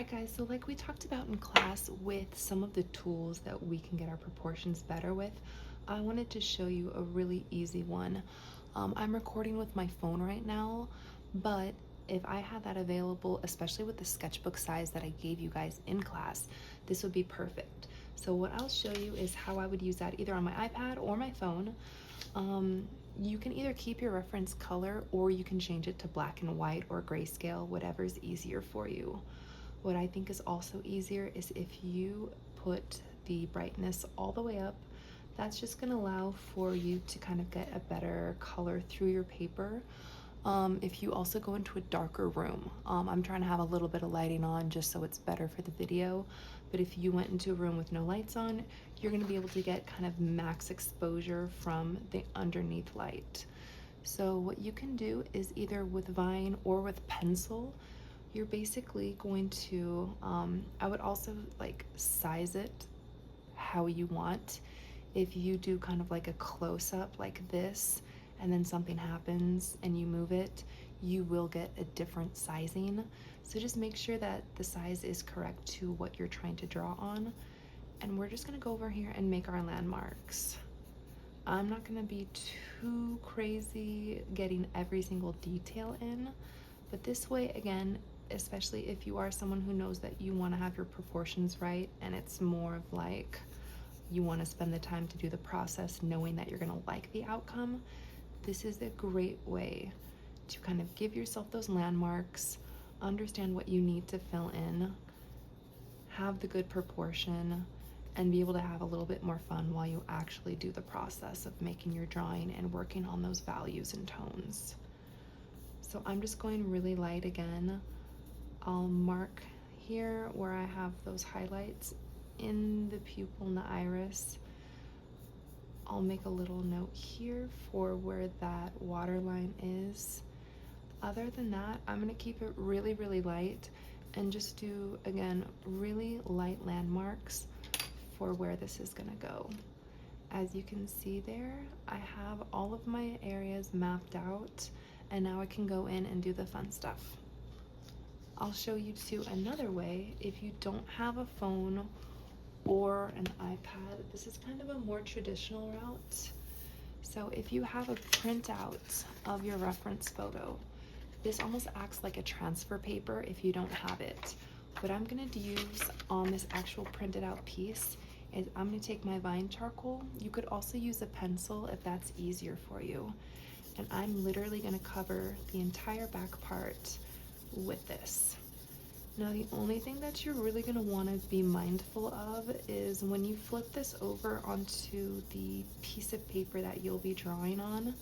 Alright guys, so like we talked about in class with some of the tools that we can get our proportions better with, I wanted to show you a really easy one. I'm recording with my phone right now, but if I had that available, especially with the sketchbook size that I gave you guys in class, this would be perfect. So what I'll show you is how I would use that either on my iPad or my phone. You can either keep your reference color or you can change it to black and white or grayscale, whatever's easier for you. What I think is also easier is if you put the brightness all the way up. That's just going to allow for you to kind of get a better color through your paper. If you also go into a darker room, I'm trying to have a little bit of lighting on just so it's better for the video, but if you went into a room with no lights on, you're going to be able to get kind of max exposure from the underneath light. So what you can do is either with Vine or with pencil, you're basically going to, I would also like size it how you want. If you do kind of like a close-up like this, and then something happens and you move it, you will get a different sizing. So just make sure that the size is correct to what you're trying to draw on. And we're just gonna go over here and make our landmarks. I'm not gonna be too crazy getting every single detail in, but this way, again, especially if you are someone who knows that you want to have your proportions right and it's more of like you want to spend the time to do the process knowing that you're going to like the outcome, this is a great way to kind of give yourself those landmarks, understand what you need to fill in, have the good proportion, and be able to have a little bit more fun while you actually do the process of making your drawing and working on those values and tones. So I'm just going really light again. I'll mark here where I have those highlights in the pupil and the iris. I'll make a little note here for where that waterline is. Other than that, I'm gonna keep it really, really light and just do, again, really light landmarks for where this is gonna go. As you can see there, I have all of my areas mapped out, and now I can go in and do the fun stuff. I'll show you too another way. If you don't have a phone or an iPad, this is kind of a more traditional route. So if you have a printout of your reference photo, this almost acts like a transfer paper if you don't have it. What I'm gonna use on this actual printed out piece is I'm gonna take my Vine charcoal. You could also use a pencil if that's easier for you. And I'm literally gonna cover the entire back part with this. Now the only thing that you're really going to want to be mindful of is when you flip this over onto the piece of paper that you'll be drawing on,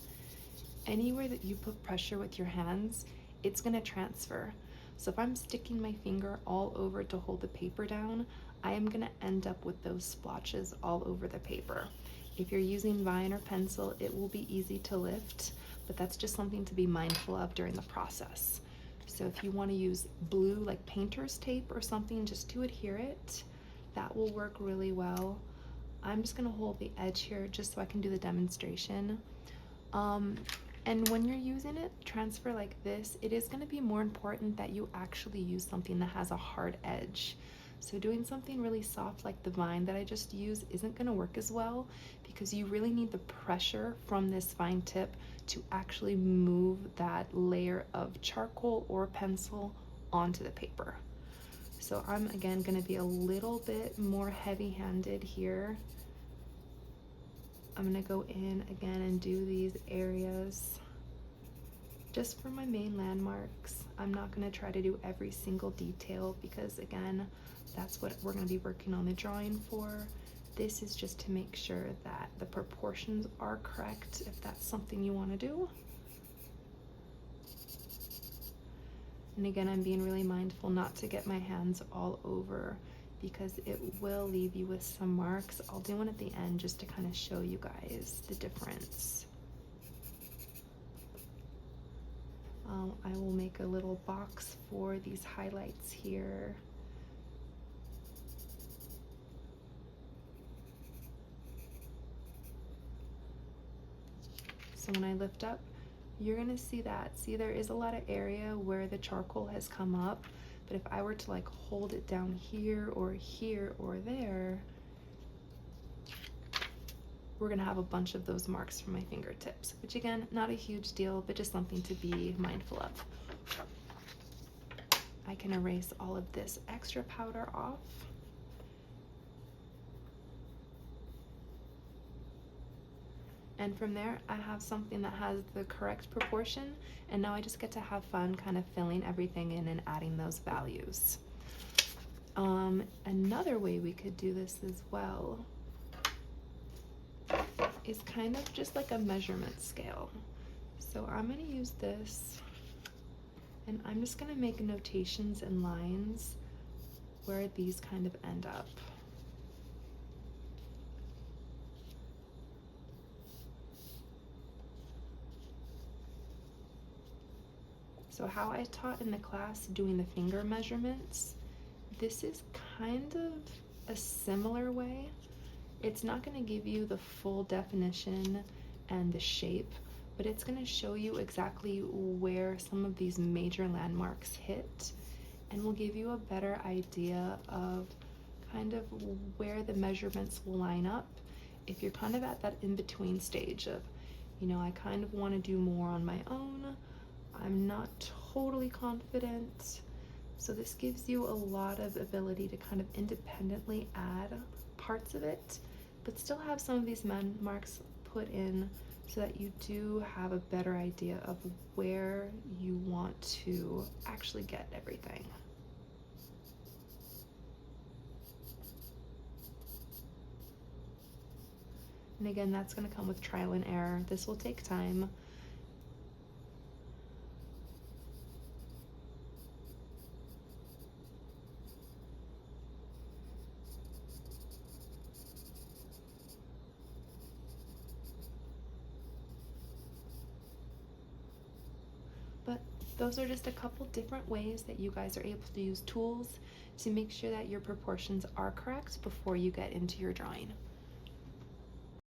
anywhere that you put pressure with your hands, it's going to transfer. So if I'm sticking my finger all over to hold the paper down, I am going to end up with those splotches all over the paper. If you're using Vine or pencil, it will be easy to lift, but that's just something to be mindful of during the process. So if you want to use blue like painter's tape or something just to adhere it, that will work really well. I'm just going to hold the edge here just so I can do the demonstration. And when you're using it, transfer like this, it is going to be more important that you actually use something that has a hard edge. So doing something really soft like the Vine that I just used isn't going to work as well because you really need the pressure from this Vine tip to actually move that layer of charcoal or pencil onto the paper. So I'm again going to be a little bit more heavy-handed here. I'm going to go in again and do these areas just for my main landmarks. I'm not going to try to do every single detail because again, that's what we're going to be working on the drawing for. This is just to make sure that the proportions are correct if that's something you want to do. And again, I'm being really mindful not to get my hands all over because it will leave you with some marks. I'll do one at the end just to kind of show you guys the difference. I will make a little box for these highlights here. So when I lift up, you're gonna see that. See, there is a lot of area where the charcoal has come up, but if I were to like hold it down here or there, we're gonna have a bunch of those marks from my fingertips, which again, not a huge deal, but just something to be mindful of. I can erase all of this extra powder off. And from there, I have something that has the correct proportion, and now I just get to have fun kind of filling everything in and adding those values. Another way we could do this as well is kind of just like a measurement scale. So I'm gonna use this, and I'm just gonna make notations and lines where these kind of end up. So how I taught in the class doing the finger measurements, this is kind of a similar way. It's not going to give you the full definition and the shape, but it's going to show you exactly where some of these major landmarks hit, and will give you a better idea of kind of where the measurements will line up if you're kind of at that in-between stage of, you know, I kind of want to do more on my own, I'm not totally confident. So this gives you a lot of ability to kind of independently add parts of it, but still have some of these landmarks put in so that you do have a better idea of where you want to actually get everything. And again, that's going to come with trial and error. This will take time. But those are just a couple different ways that you guys are able to use tools to make sure that your proportions are correct before you get into your drawing.